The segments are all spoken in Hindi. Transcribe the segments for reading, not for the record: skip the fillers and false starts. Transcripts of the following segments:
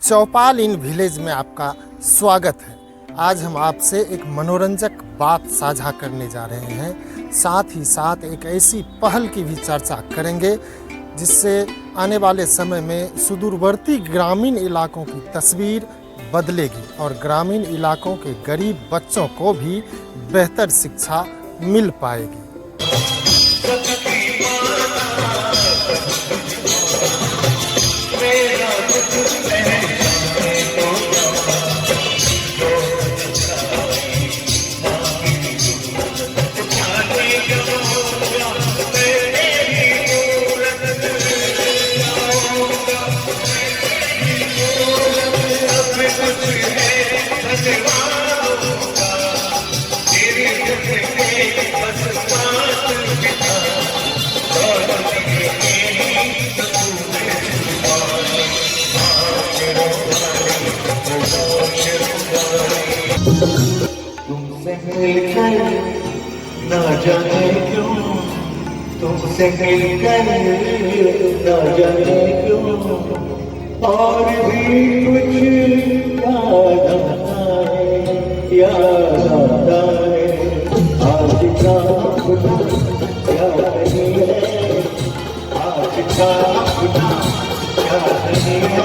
चौपाल इन विलेज में आपका स्वागत है। आज हम आपसे एक मनोरंजक बात साझा करने जा रहे हैं। साथ ही साथ एक ऐसी पहल की भी चर्चा करेंगे जिससे आने वाले समय में सुदूरवर्ती ग्रामीण इलाकों की तस्वीर बदलेगी और ग्रामीण इलाकों के गरीब बच्चों को भी बेहतर शिक्षा मिल पाएगी। तुमसे मिलकर ना जाने क्यों, तुमसे मिलकर ना जाने क्यों, और भी कुछ याद आता है। आज का अपना क्या नहीं है, आज का अपना क्या नहीं है।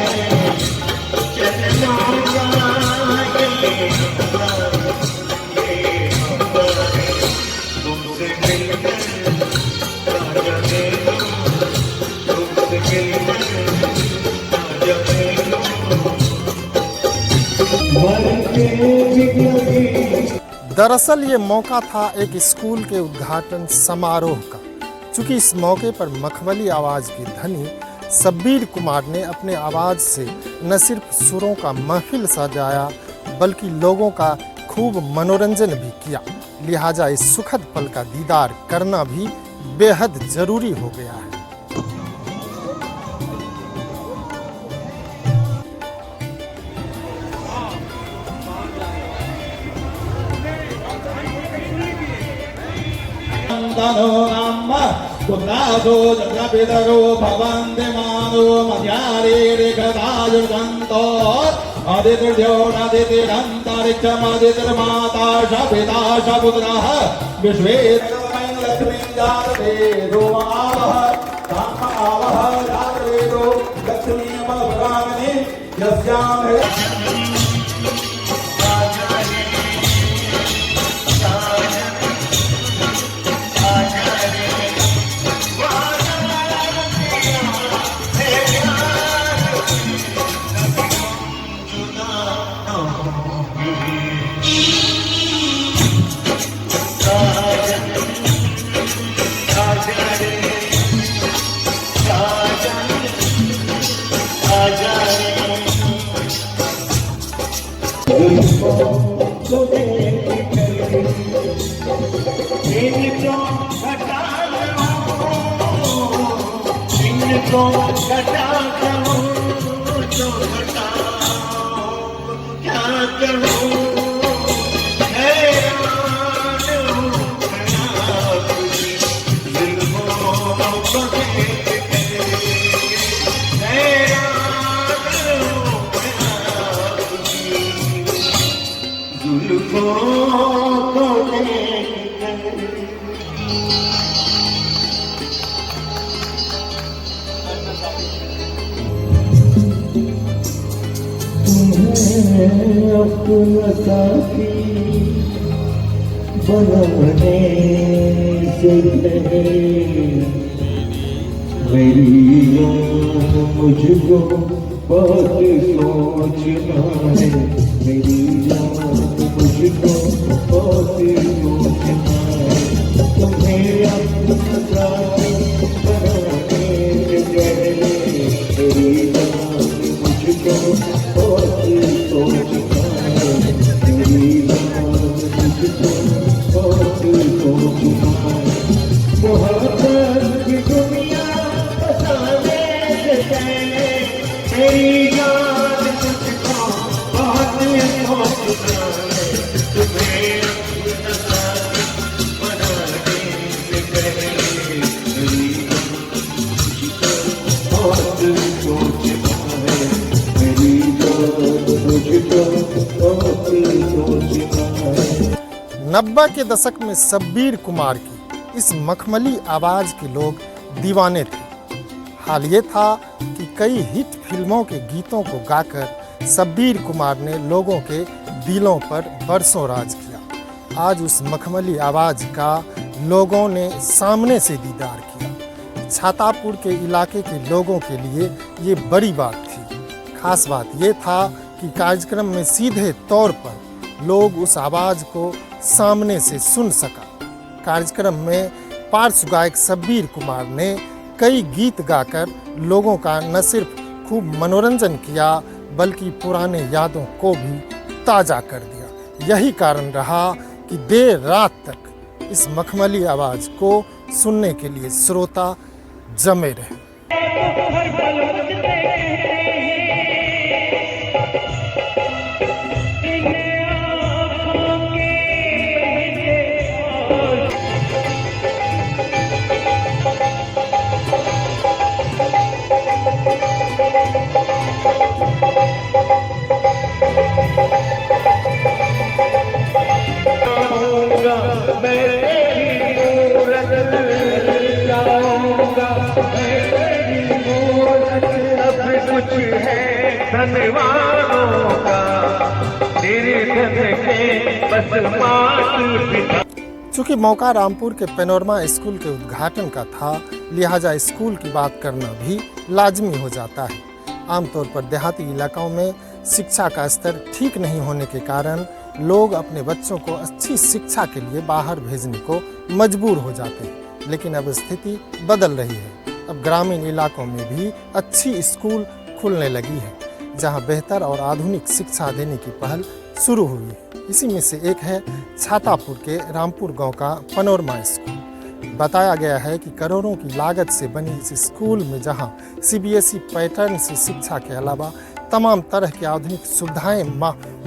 दरअसल ये मौका था एक स्कूल के उद्घाटन समारोह का। चूँकि इस मौके पर मखमली आवाज़ की धनी शब्बीर कुमार ने अपने आवाज़ से न सिर्फ सुरों का महफिल सजाया बल्कि लोगों का खूब मनोरंजन भी किया। लिहाजा इस सुखद पल का दीदार करना भी बेहद ज़रूरी हो गया है। पुत्रासो जगपितरो भवन्ति मानो मध्यारेरिकदायुर्गन्तो अदितिर्योरदितिरन्तरिक्षमदितिर्माता शपिता शपुत्रः विश्वे लक्ष्मीं जातवे रोमावः कामावः जातवेदो लक्ष्मीमवरामनि यस्यां अपना साथी बनाने से पहले मेरी जान मुझको बहुत सोचना है। मेरी जान मुझको बहुत सोचना है। तुम्हें अपना साथी बनाने से पहले मेरी जान मुझको बहुत सोचना है। मेरी जान मुझको बहुत सोचना है। मोहब्बत की दुनिया बसाने से पहले मेरी जान मुझको बहुत सोचना है। तुम्हें अपना साथी बनाने से पहले मेरी जान मुझको बहुत सोचना है। मेरी जान 90 के दशक में शब्बीर कुमार की इस मखमली आवाज़ के लोग दीवाने थे। हाल ये था कि कई हिट फिल्मों के गीतों को गाकर शब्बीर कुमार ने लोगों के दिलों पर बरसों राज किया। आज उस मखमली आवाज़ का लोगों ने सामने से दीदार किया। छातापुर के इलाके के लोगों के लिए ये बड़ी बात थी। खास बात ये था कि कार्यक्रम में सीधे तौर पर लोग उस आवाज़ को सामने से सुन सका। कार्यक्रम में पार्श्व गायक शब्बीर कुमार ने कई गीत गाकर लोगों का न सिर्फ खूब मनोरंजन किया बल्कि पुराने यादों को भी ताज़ा कर दिया। यही कारण रहा कि देर रात तक इस मखमली आवाज़ को सुनने के लिए श्रोता जमे रहे। चूँकि मौका रामपुर के पैनोरमा स्कूल के उद्घाटन का था, लिहाजा स्कूल की बात करना भी लाजमी हो जाता है। आमतौर पर देहाती इलाकों में शिक्षा का स्तर ठीक नहीं होने के कारण लोग अपने बच्चों को अच्छी शिक्षा के लिए बाहर भेजने को मजबूर हो जाते हैं। लेकिन अब स्थिति बदल रही है। अब ग्रामीण इलाकों में भी अच्छी स्कूल खुलने लगी है, जहां बेहतर और आधुनिक शिक्षा देने की पहल शुरू हुई है। इसी में से एक है छातापुर के रामपुर गांव का पैनोरमा स्कूल। बताया गया है कि करोड़ों की लागत से बनी इस स्कूल में जहां CBSE पैटर्न से शिक्षा के अलावा तमाम तरह की आधुनिक सुविधाएं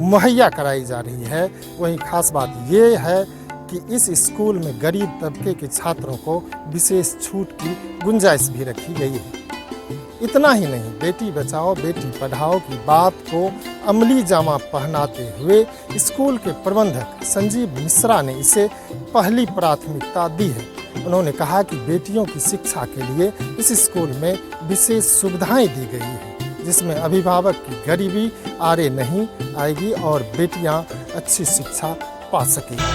मुहैया कराई जा रही है, वहीं खास बात ये है कि इस स्कूल में गरीब तबके के छात्रों को विशेष छूट की गुंजाइश भी रखी गई है। इतना ही नहीं, बेटी बचाओ बेटी पढ़ाओ की बात को अमली जामा पहनाते हुए स्कूल के प्रबंधक संजीव मिश्रा ने इसे पहली प्राथमिकता दी है। उन्होंने कहा कि बेटियों की शिक्षा के लिए इस स्कूल में विशेष सुविधाएं दी गई है, जिसमें अभिभावक की गरीबी आरे नहीं आएगी और बेटियां अच्छी शिक्षा पा सकेंगी।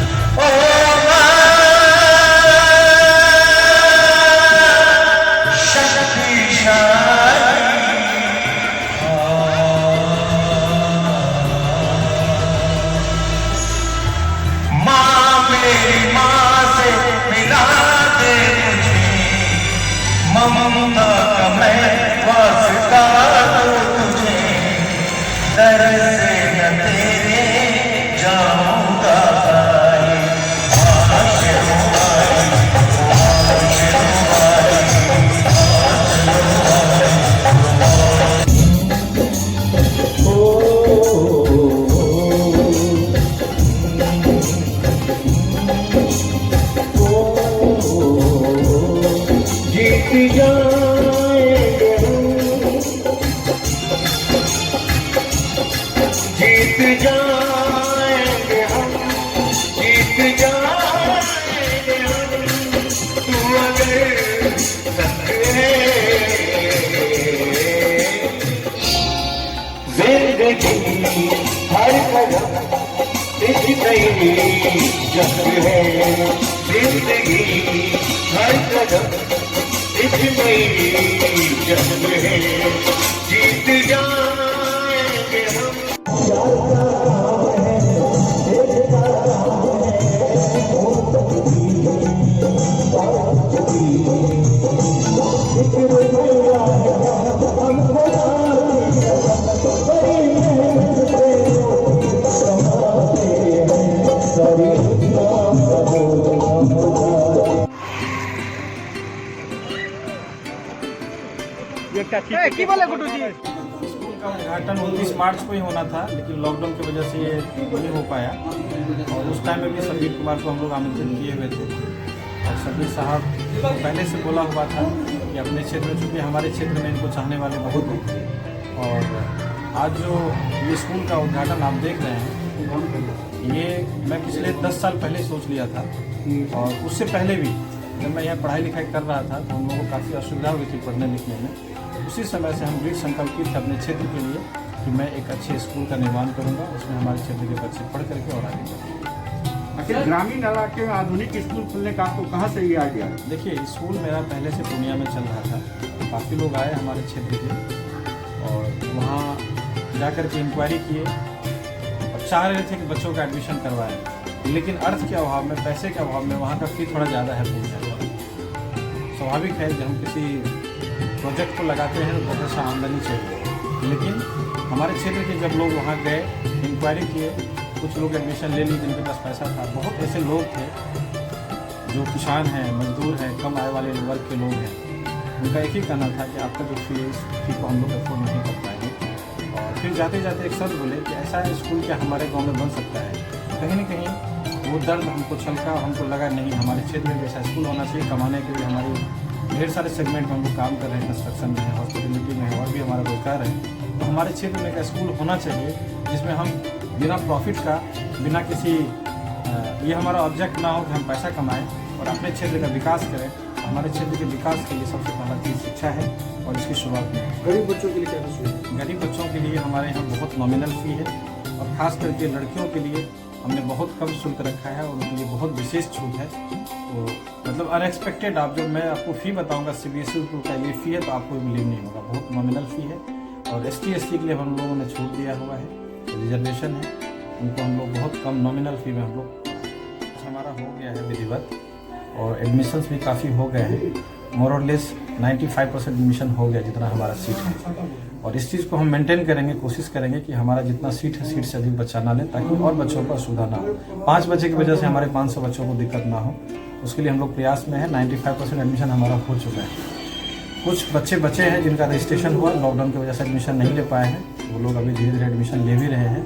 हर कदम एक नई जंग है, जिंदगी हर कदम एक नई जंग है, जीत जाएंगे हम। स्कूल का उद्घाटन 29 मार्च को ही होना था, लेकिन लॉकडाउन की वजह से ये नहीं हो पाया। और उस टाइम में भी शब्बीर कुमार को हम लोग आमंत्रित किए हुए थे और शब्बीर साहब पहले से बोला हुआ था कि अपने क्षेत्र में, चूँकि हमारे क्षेत्र में इनको चाहने वाले बहुत हैं। और आज जो ये स्कूल का उद्घाटन आप देख रहे हैं, ये मैं पिछले 10 साल पहले सोच लिया था और उससे पहले भी जब मैं यहाँ पढ़ाई लिखाई कर रहा था तो हम लोगों को काफ़ी असुविधा हुई थी पढ़ने लिखने में। उसी समय से हम दृढ़ संकल्पित थे अपने क्षेत्र के लिए कि मैं एक अच्छे स्कूल का निर्माण करूँगा, उसमें हमारे क्षेत्र के बच्चे पढ़ करके और आगे बढ़ेंगे। अच्छा, ग्रामीण इलाके में आधुनिक स्कूल खुलने का आपको कहाँ से ये आइडिया है? देखिए, स्कूल मेरा पहले से पूर्णिया में चल रहा था, काफ़ी लोग आए हमारे क्षेत्र के और वहाँ जा कर के इंक्वायरी किए और चाह रहे थे कि बच्चों का एडमिशन करवाएं, लेकिन अर्थ के अभाव में, पैसे के अभाव में वहाँ का फी थोड़ा ज़्यादा है पूर्णिया का। स्वाभाविक है जब हम किसी प्रोजेक्ट को लगाते हैं तो पैसा आमदनी चाहिए, लेकिन हमारे क्षेत्र के जब लोग वहाँ गए, इंक्वायरी किए, कुछ लोग एडमिशन ले लिए जिनके पास पैसा था। बहुत ऐसे लोग थे जो किसान हैं, मजदूर हैं, कम आय वाले वर्ग के लोग हैं, उनका एक ही कहना था कि आपका जो फी है इस फी को हम लोग अफोर्ड नहीं कर पाएंगे। और फिर जाते जाते एक सर बोले कि ऐसा स्कूल क्या हमारे गाँव में बन सकता है। कहीं ना कहीं वो दर्द हमको छलका, हमको लगा नहीं, हमारे क्षेत्र में ऐसा स्कूल होना चाहिए। कमाने के लिए हमारी ढेर सारे सेगमेंट में हम लोग काम कर रहे हैं, कंस्ट्रक्शन में है, हॉस्पिटलिटी में है और भी हमारा रोजगार है। तो हमारे क्षेत्र में एक स्कूल होना चाहिए जिसमें हम बिना प्रॉफिट का, बिना किसी ये हमारा ऑब्जेक्ट ना हो कि हम पैसा कमाएं और अपने क्षेत्र का विकास करें। हमारे क्षेत्र के विकास के लिए सबसे पहला चीज़ शिक्षा है और इसकी शुरुआत में गरीब बच्चों के लिए क्या कुछ? गरीब बच्चों के लिए हमारे यहाँ बहुत नॉमिनल फ़ी है और ख़ास करके लड़कियों के लिए हमने बहुत कम शुल्क रखा है और उनके लिए बहुत विशेष छूट है। तो मतलब अनएक्सपेक्टेड, आप जब मैं आपको फ़ी बताऊंगा CBSE स्कूल का ये फ़ी है तो आपको बिलीव नहीं होगा, बहुत नॉमिनल फ़ी है। और ST SC के लिए हम लोगों ने छूट दिया हुआ है, रिजर्वेशन है, उनको हम लोग बहुत कम नॉमिनल फ़ी में हम लोग हमारा हो गया है विधिवत और एडमिशन्स भी काफ़ी हो गए हैं। मोर और लेस 95% एडमिशन हो गया जितना हमारा सीट है और इस चीज़ को हम मेंटेन करेंगे, कोशिश करेंगे कि हमारा जितना सीट है सीट से अधिक बच्चा ना ले ताकि और बच्चों को असुविधा ना हो। 5 बच्चे की वजह से हमारे 500 बच्चों को दिक्कत ना हो, उसके लिए हम लोग प्रयास में है। 95% एडमिशन हमारा हो चुका है। कुछ बच्चे बचे हैं जिनका रजिस्ट्रेशन हुआ, लॉकडाउन की वजह से एडमिशन नहीं ले पाए हैं, वो लोग अभी धीरे धीरे एडमिशन ले भी रहे हैं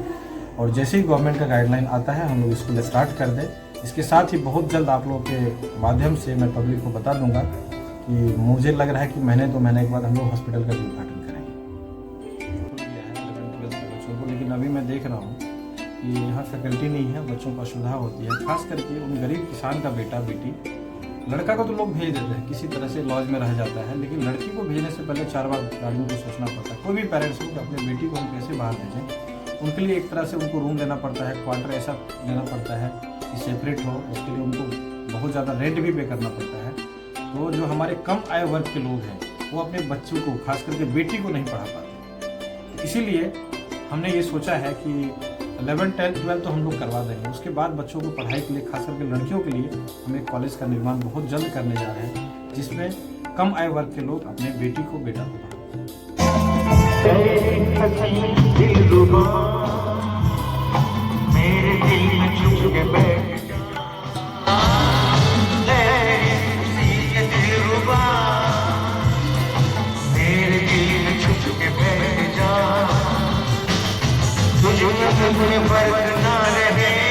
और जैसे ही गवर्नमेंट का गाइडलाइन आता है हम लोग स्कूल स्टार्ट कर दें। इसके साथ ही बहुत जल्द आप लोगों के माध्यम से मैं पब्लिक को बता दूंगा कि मुझे लग रहा है कि महीने 2 महीने के बाद हम लोग हॉस्पिटल का भी उद्घाटन करेंगे। 11-12 के बच्चों को, लेकिन अभी मैं देख रहा हूँ कि यहाँ फैकल्टी नहीं है, बच्चों को असुविधा होती है। खास करके उन गरीब किसान का बेटा बेटी, लड़का को तो लोग भेज देते हैं, किसी तरह से लॉज में रह जाता है, लेकिन लड़की को भेजने से पहले 4 बार गार्जियन को सोचना पड़ता है। कोई भी पेरेंट्स को अपने बेटी को हम कैसे बाहर भेजें, उनके लिए एक तरह से उनको रूम देना पड़ता है, क्वार्टर ऐसा देना पड़ता है कि सेपरेट हो, उसके लिए उनको बहुत ज़्यादा रेंट भी पे करना पड़ता है। तो जो हमारे कम आय वर्ग के लोग हैं वो अपने बच्चों को, खास करके बेटी को नहीं पढ़ा पाते। इसीलिए हमने ये सोचा है कि 11, 10, 12 तो हम लोग करवा देंगे, उसके बाद बच्चों को पढ़ाई के लिए, खास करके लड़कियों के लिए हम एक कॉलेज का निर्माण बहुत जल्द करने जा रहे हैं जिसमें कम आय वर्ग के लोग अपने बेटी को, बेटा को मेरे दिल में छुप के बैठ तुझे फर्क ना रहे।